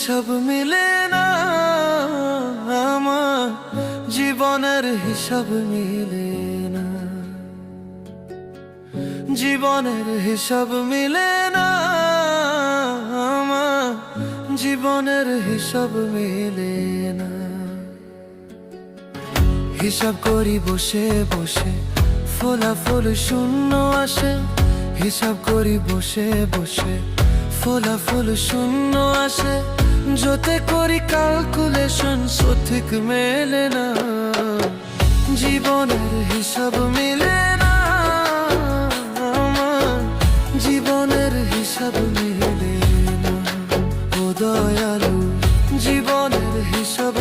হিসাব মিলে না, আমার জীবনের হিসাব মিলে না, জীবনের হিসাব মিলে না, আমার জীবনের হিসাব মিলে না। হিসাব করি বসে বসে, ফলাফল শূন্য আসে। হিসাব করি বসে বসে, ফলাফল শূন্য আসে। যতে করি ক্যালকুলেশন সঠিক মেলে না, জীবনের হিসাব মিলে না, আমার জীবনের হিসাব মিলে না। ও দয়ালু, জীবনের হিসাব